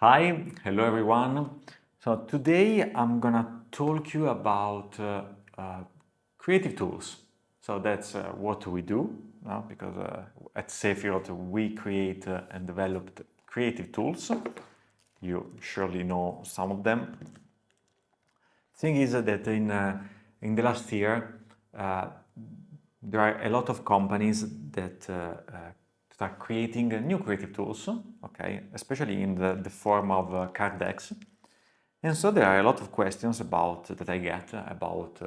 Hi, hello everyone. So today I'm gonna talk you about creative tools. So that's what we do now, because at Safefield we create and develop creative tools. You surely know some of them. Thing is that in the last year uh, there are a lot of companies that are creating new creative tools, okay, especially in the form of card decks. And so there are a lot of questions about that I get about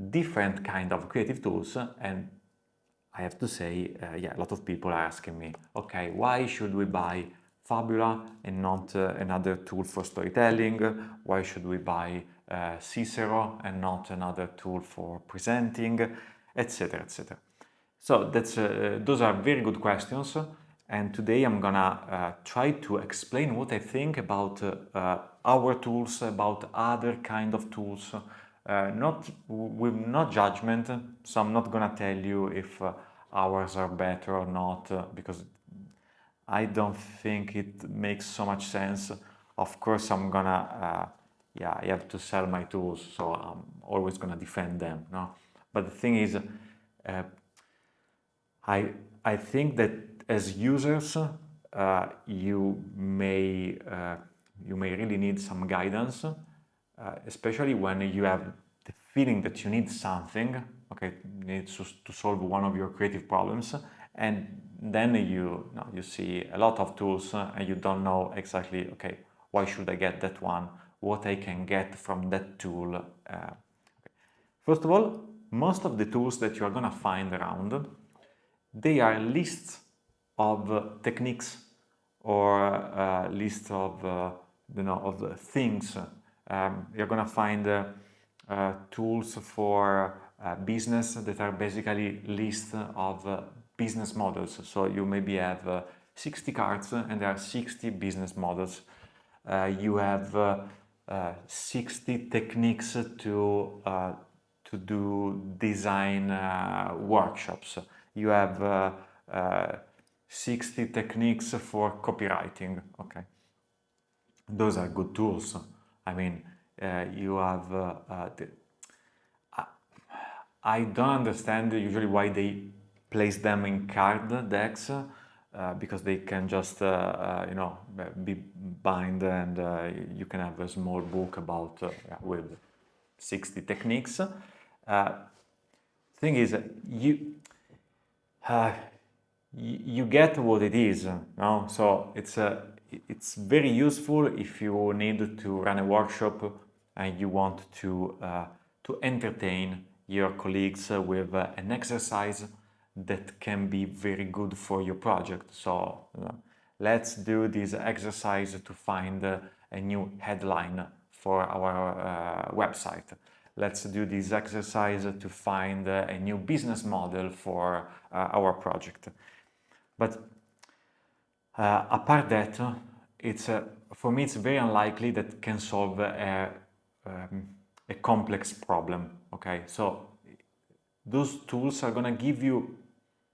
different kind of creative tools, and I have to say, yeah, a lot of people are asking me, okay, why should we buy Fabula and not another tool for storytelling? Why should we buy Cicero and not another tool for presenting, etc., etc. So those are very good questions, and today I'm gonna try to explain what I think about our tools, about other kind of tools, not with not judgment. So I'm not gonna tell you if ours are better or not, because I don't think it makes so much sense. Of course, I'm gonna, yeah, I have to sell my tools, so I'm always gonna defend them, no? But the thing is, I I think that as users, you may really need some guidance, especially when you have the feeling that you need something, okay, you need to solve one of your creative problems, and then you see a lot of tools and you don't know exactly, okay, why should I get that one? What I can get from that tool? First of all, most of the tools that you are gonna find around, they are lists of techniques or lists of of things. You're gonna find tools for business that are basically lists of business models. So you maybe have 60 cards and there are 60 business models. You have 60 techniques to do design workshops. You have 60 techniques for copywriting. Okay, those are good tools. I mean, you have. I don't understand usually why they place them in card decks. Because they can just be bind and you can have a small book about yeah, with 60 techniques. Thing is, uh, you get what it is, no? So it's very useful if you need to run a workshop and you want to entertain your colleagues with an exercise that can be very good for your project. So let's do this exercise to find a new headline for our website. Let's do this exercise to find a new business model for our project. But apart that, it's for me it's very unlikely that can solve a complex problem. Okay, so those tools are gonna give you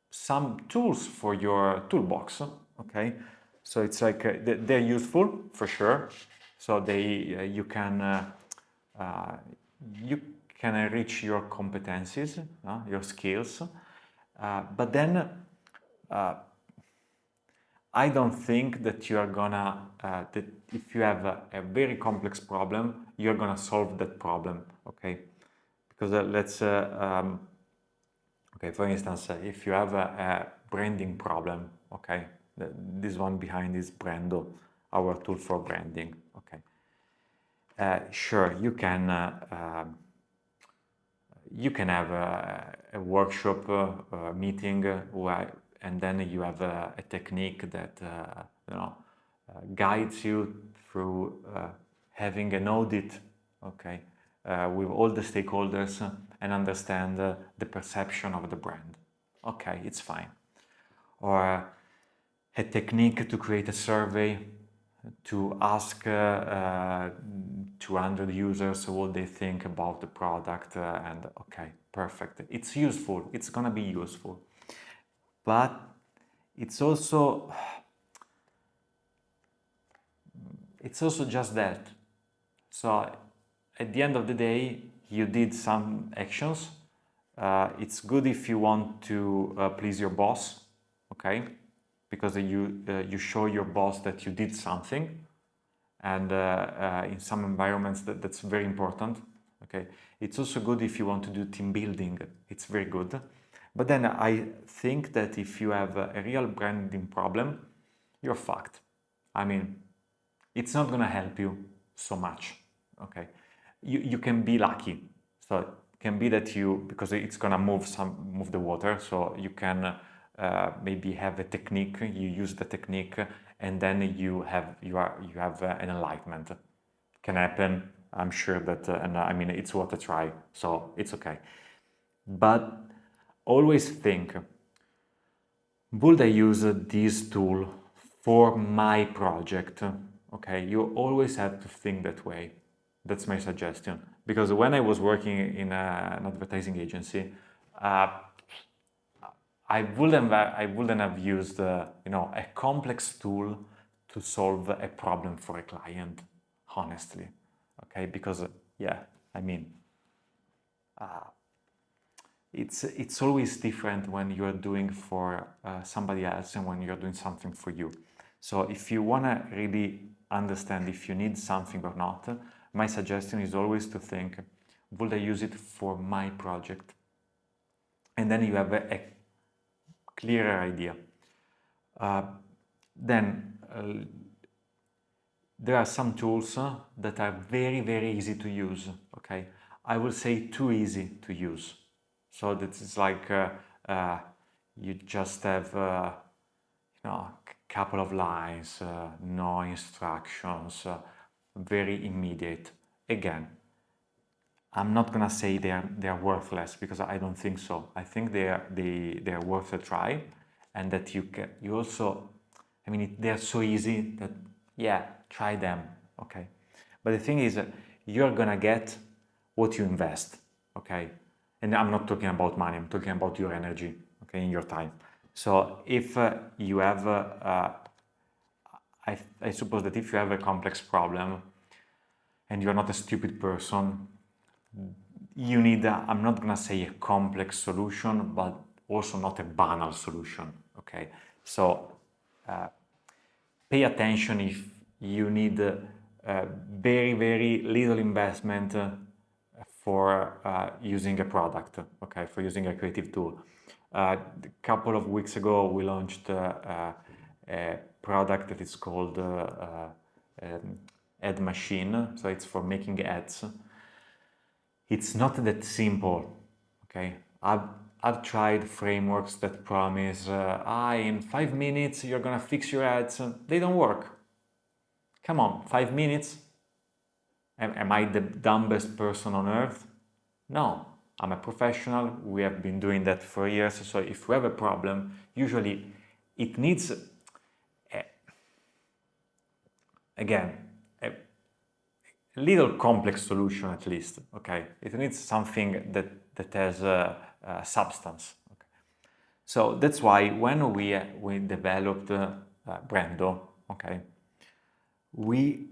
some tools for your toolbox. Okay, so it's like they're useful for sure. So uh, you can enrich your competencies, your skills, but then I don't think that you are gonna that if you have a very complex problem, you're gonna solve that problem. Okay, because okay, for instance, if you have a branding problem, okay, this one behind is Brando, our tool for branding. Okay, sure, you can have a workshop meeting and then you have a technique that guides you through having an audit, okay, with all the stakeholders and understand the perception of the brand. Okay, it's fine. Or a technique to create a survey to ask 200 users what they think about the product and okay, perfect. It's useful, it's gonna be useful. But it's also it's also just that. So at the end of the day, you did some actions. It's good if you want to please your boss, okay? Because you show your boss that you did something, and in some environments that's very important, okay? It's also good if you want to do team building. It's very good. But then I think that if you have a real branding problem, you're fucked. I mean, it's not gonna help you so much, okay? You can be lucky. So it can be that because it's gonna move the water, so you can maybe have a technique, you use the technique, and then you have an enlightenment. Can happen. I'm sure that, and I mean, it's worth a try, so it's okay. But always think, would I use this tool for my project? Okay, you always have to think that way. That's my suggestion. Because when I was working in an advertising agency, I wouldn't have used a complex tool to solve a problem for a client, honestly. Okay, because I mean, it's always different when you are doing for somebody else and when you're doing something for you. So if you want to really understand if you need something or not, my suggestion is always to think, would I use it for my project? And then you have a clearer idea. Then there are some tools that are very, very easy to use, okay? I will say too easy to use. So that is like you just have a couple of lines, no instructions, very immediate. Again, I'm not gonna say they're worthless, because I don't think so. I think they're worth a try, and that you also, I mean, they're so easy that try them, okay? But the thing is, you're gonna get what you invest, okay? And I'm not talking about money, I'm talking about your energy, okay, in your time. So if you have, I suppose that if you have a complex problem and you're not a stupid person, you need, I'm not gonna say a complex solution, but also not a banal solution, okay? So pay attention if you need very, very little investment for using a product, okay, for using a creative tool. A couple of weeks ago, we launched a product that is called Ad Machine, so it's for making ads. It's not that simple, okay? I've tried frameworks that promise, in 5 minutes you're gonna fix your ads. They don't work. Come on, 5 minutes? Am I the dumbest person on earth? No, I'm a professional. We have been doing that for years. So if we have a problem, usually it needs, again, a little complex solution at least, okay? It needs something that has substance. Okay? So that's why when we developed Brando, okay, we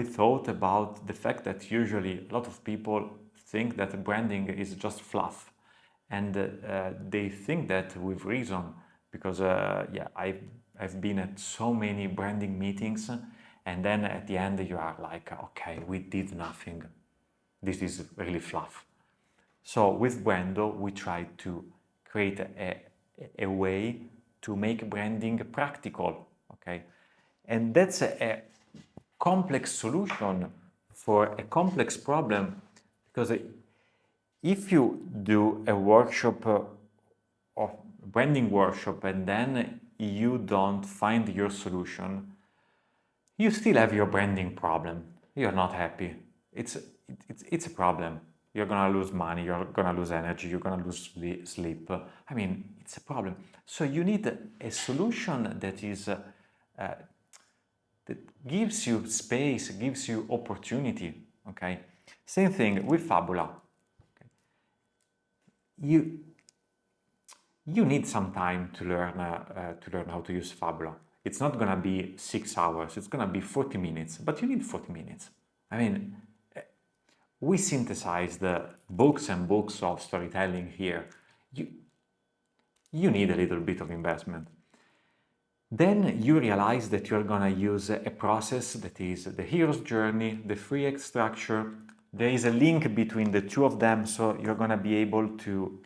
thought about the fact that usually a lot of people think that branding is just fluff, and they think that with reason, because I've been at so many branding meetings, and then at the end you are like, okay, we did nothing. This is really fluff. So with Brando, we tried to create a way to make branding practical, okay? And that's a complex solution for a complex problem, because if you do a workshop or branding workshop and then you don't find your solution, you still have your branding problem. You're not happy. It's a problem. You're gonna lose money, you're gonna lose energy, you're gonna lose sleep. I mean, it's a problem. So you need a solution that is that gives you space, gives you opportunity, okay? Same thing with Fabula. Okay? You need some time to learn how to use Fabula. It's not gonna be 6 hours, it's gonna be 40 minutes, but you need 40 minutes. I mean, we synthesized books and books of storytelling here. You need a little bit of investment. Then you realize that you're gonna use a process that is the hero's journey, the 3x structure. There is a link between the two of them, so you're gonna be able to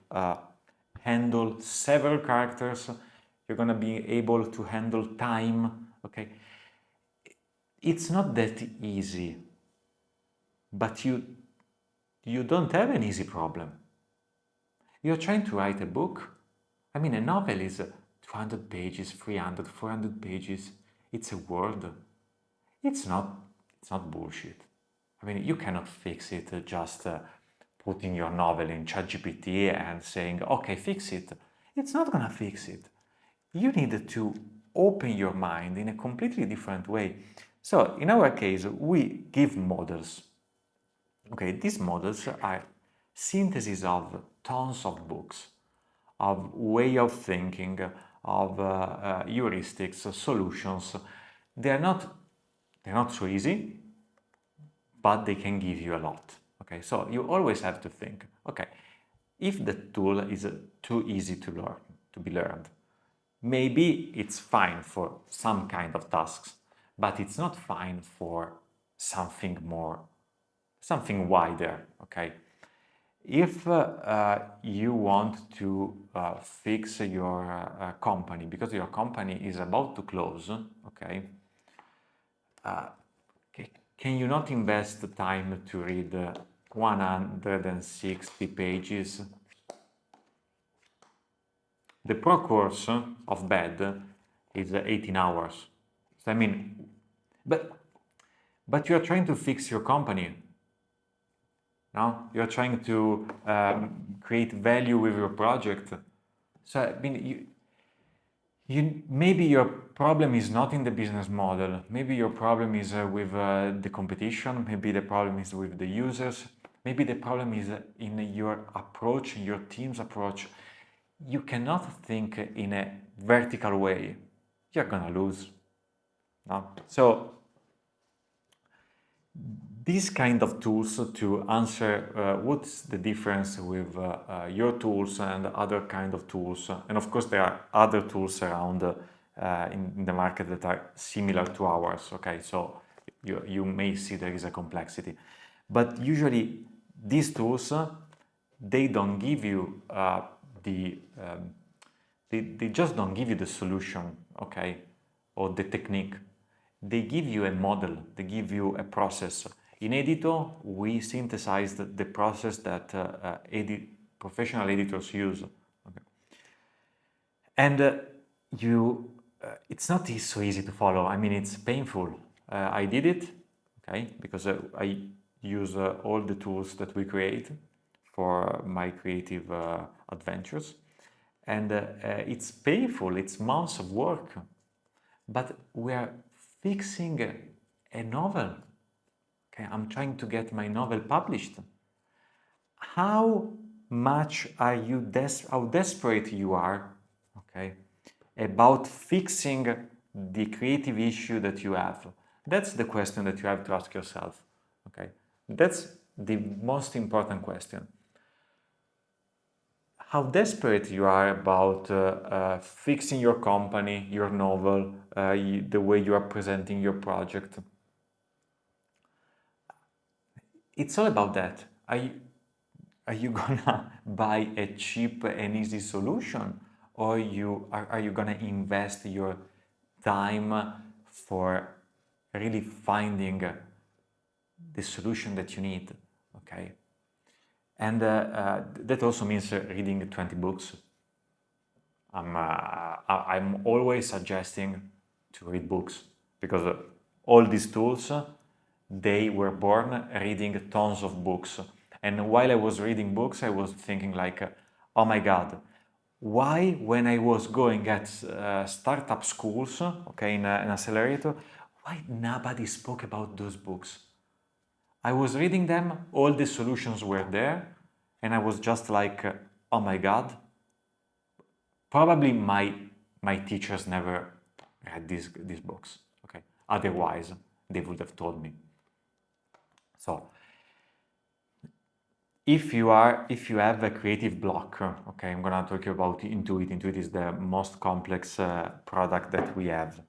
handle several characters. You're gonna be able to handle time, okay? It's not that easy, but you don't have an easy problem. You're trying to write a book. I mean, a novel is 200 pages, 300, 400 pages. It's a word. It's not bullshit. I mean, you cannot fix it just putting your novel in ChatGPT and saying, okay, fix it. It's not gonna fix it. You need to open your mind in a completely different way. So in our case, we give models. Okay, these models are synthesis of tons of books, of way of thinking, of heuristics, solutions. They're not so easy, but they can give you a lot. Okay, so you always have to think, okay, if the tool is too easy to learn, to be learned, maybe it's fine for some kind of tasks, but it's not fine for something wider, okay? If you want to fix your company, because your company is about to close, okay, can you not invest the time to read 160 pages? The pro course of BED is 18 hours. So, I mean, but you're trying to fix your company. No, you're trying to create value with your project. So I mean, you maybe your problem is not in the business model. Maybe your problem is with the competition. Maybe the problem is with the users. Maybe the problem is in your approach, in your team's approach. You cannot think in a vertical way. You're gonna lose. No? So these kind of tools to answer what's the difference with your tools and other kind of tools. And of course, there are other tools around in the market that are similar to ours. Okay, so you may see there is a complexity. But usually these tools, they don't give you they just don't give you the solution, okay, or the technique. They give you a model, they give you a process. In Edito, we synthesized the process that professional editors use. Okay. And it's not so easy to follow. I mean, it's painful. I did it, okay, because I use all the tools that we create for my creative adventures. And it's painful, it's months of work. But we are fixing a novel. Okay, I'm trying to get my novel published. How much are you how desperate you are, okay, about fixing the creative issue that you have? That's the question that you have to ask yourself. Okay, that's the most important question. How desperate you are about fixing your company, your novel, the way you are presenting your project. It's all about that. Are you gonna buy a cheap and easy solution, or are you gonna invest your time for really finding the solution that you need? Okay, and that also means reading 20 books. I'm always suggesting to read books, because all these tools, they were born reading tons of books. And while I was reading books, I was thinking like, oh my God, why when I was going at startup schools, okay, in an accelerator, why nobody spoke about those books? I was reading them, all the solutions were there, and I was just like, oh my God. Probably my teachers never read these books. Okay, otherwise they would have told me. So if you have a creative block, okay, I'm gonna talk about Intuit. Intuit is the most complex product that we have.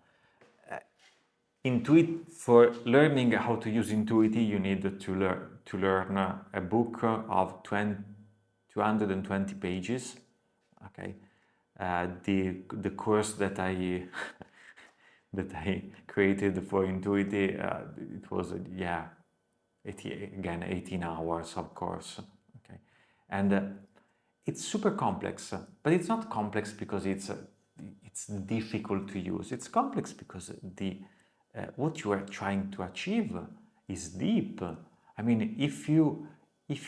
Intuit, for learning how to use Intuit, you need to learn a book of 220 pages. Okay, the course that I that I created for Intuit, it was 18 hours of course. Okay, and it's super complex, but it's not complex because it's difficult to use. It's complex because what you are trying to achieve is deep. I mean, if you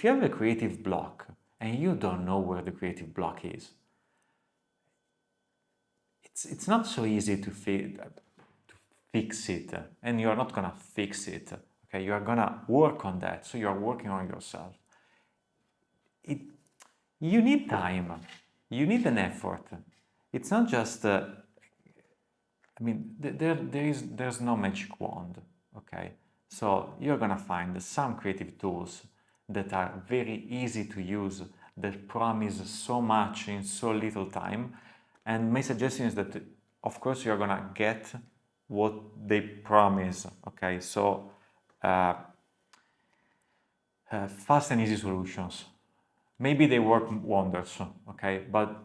have a creative block and you don't know where the creative block is, it's not so easy to fix it, and you are not gonna fix it. Okay, you are gonna work on that. So you are working on yourself. You need time. You need an effort. It's not just. I mean, there's no magic wand. Okay, so you're gonna find some creative tools that are very easy to use, that promise so much in so little time. And my suggestion is that, of course, you're gonna get what they promise. Okay, so fast and easy solutions. Maybe they work wonders, okay, but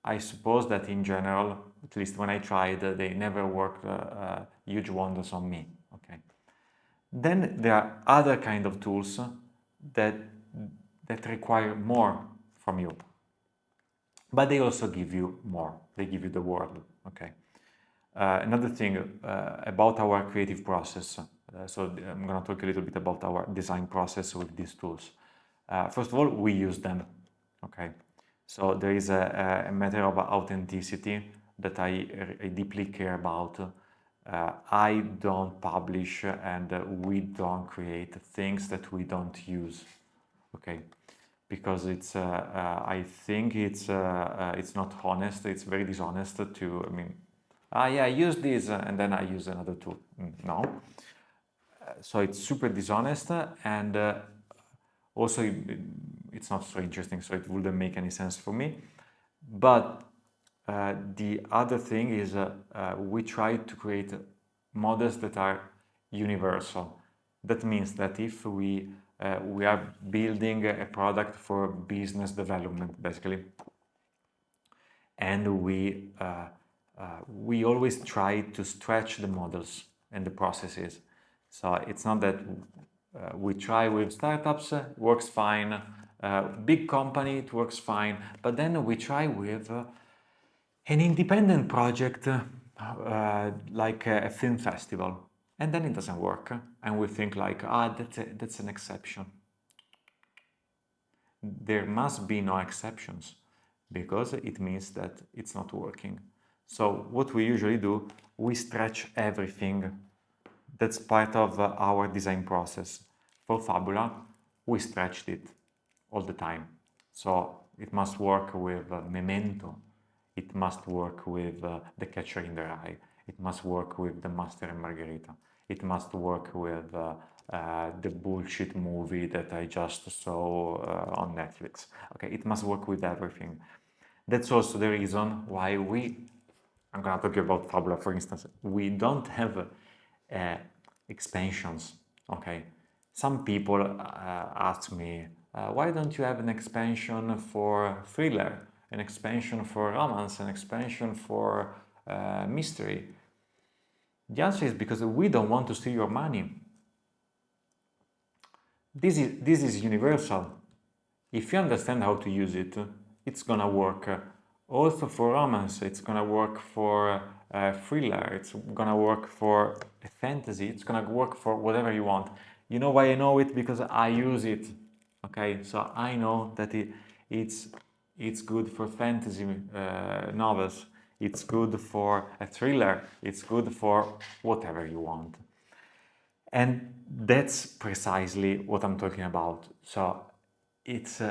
I suppose that in general, at least when I tried, they never worked huge wonders on me, okay. Then there are other kind of tools that require more from you, but they also give you more. They give you the world, okay. Another thing about our creative process. So I'm going to talk a little bit about our design process with these tools. First of all, we use them, okay. So there is a matter of authenticity that I deeply care about. I don't publish and we don't create things that we don't use, okay, because it's I think it's not honest. It's very dishonest to, I mean, yeah, I use this and then I use another tool. No. So it's super dishonest, and also it's not so interesting, so it wouldn't make any sense for me. But the other thing is we try to create models that are universal. That means that if we are building a product for business development, basically, and we always try to stretch the models and the processes. So it's not that we try with startups, works fine, big company, it works fine, but then we try with an independent project like a film festival, and then it doesn't work, and we think like, that's an exception. There must be no exceptions, because it means that it's not working. So what we usually do, we stretch everything. That's part of our design process. For Fabula, we stretched it all the time. So it must work with Memento. It must work with The Catcher in the Rye. It must work with The Master and Margarita. It must work with the bullshit movie that I just saw on Netflix. Okay, it must work with everything. That's also the reason why I'm gonna talk about Fabula, for instance, we don't have expansions, okay? Some people ask me, why don't you have an expansion for thriller, an expansion for romance, an expansion for mystery? The answer is because we don't want to steal your money. This is universal. If you understand how to use it, it's gonna work. Also for romance, it's gonna work for thriller, it's gonna work for fantasy, it's gonna work for whatever you want. You know why I know it? Because I use it. Okay, so I know that it's good for fantasy novels, it's good for a thriller, it's good for whatever you want. And that's precisely what I'm talking about. So it's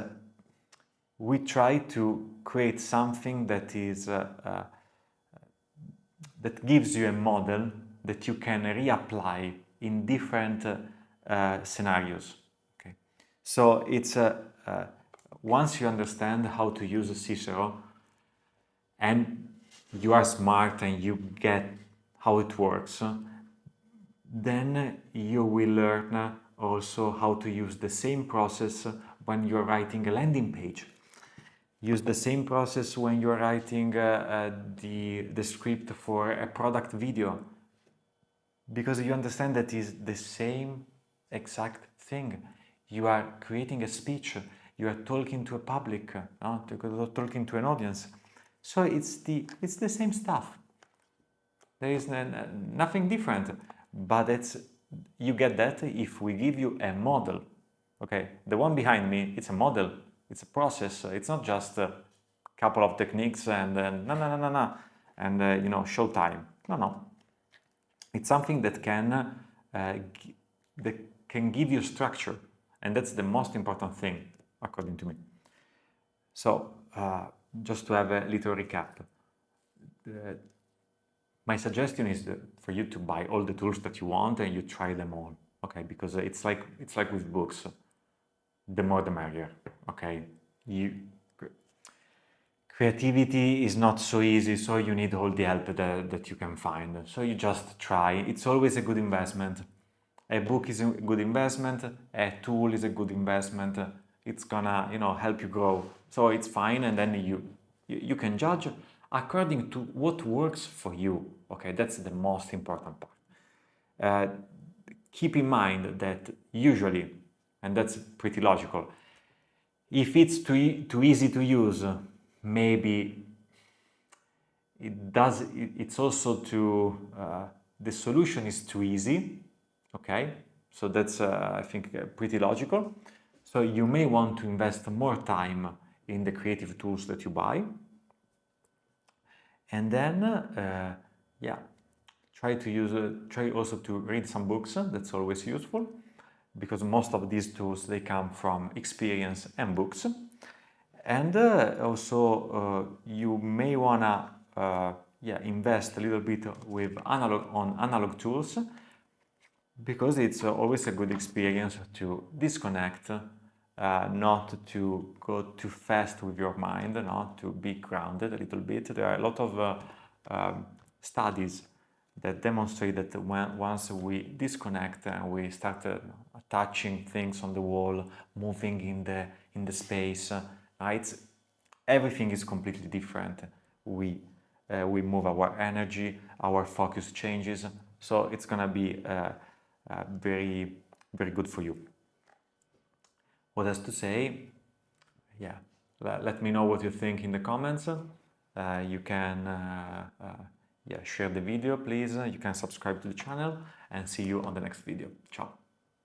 we try to create something that is that gives you a model that you can reapply in different scenarios. Okay, so it's once you understand how to use Cicero and you are smart and you get how it works, then you will learn also how to use the same process when you're writing a landing page. Use the same process when you're writing the script for a product video, because you understand that is the same exact thing. You are creating a speech, you are talking to a public, talking to an audience. So it's the same stuff. There is nothing different, but you get that if we give you a model. Okay, the one behind me, it's a model, it's a process. It's not just a couple of techniques and and show time. No. It's something that can give you structure, and that's the most important thing, according to me. So, just to have a little recap, my suggestion is for you to buy all the tools that you want and you try them all. Okay, because it's like with books, the more the merrier. Okay, creativity is not so easy, so you need all the help that you can find. So you just try. It's always a good investment. A book is a good investment. A tool is a good investment. It's gonna, help you grow. So it's fine, and then you can judge according to what works for you. Okay, that's the most important part. Keep in mind that usually, and that's pretty logical, if it's too easy to use, maybe it's also the solution is too easy. Okay, so that's I think pretty logical. So you may want to invest more time in the creative tools that you buy, and then try also to read some books. That's always useful, because most of these tools, they come from experience and books. And also you may wanna invest a little bit with analog tools, because it's always a good experience to disconnect, not to go too fast with your mind, not to be grounded a little bit. There are a lot of studies that demonstrate that once we disconnect and we start touching things on the wall, moving in the space, everything is completely different. We move our energy, our focus changes, so it's gonna be very, very good for you. What else to say? Yeah, let me know what you think in the comments. You can share the video, please. You can subscribe to the channel, and see you on the next video. Ciao.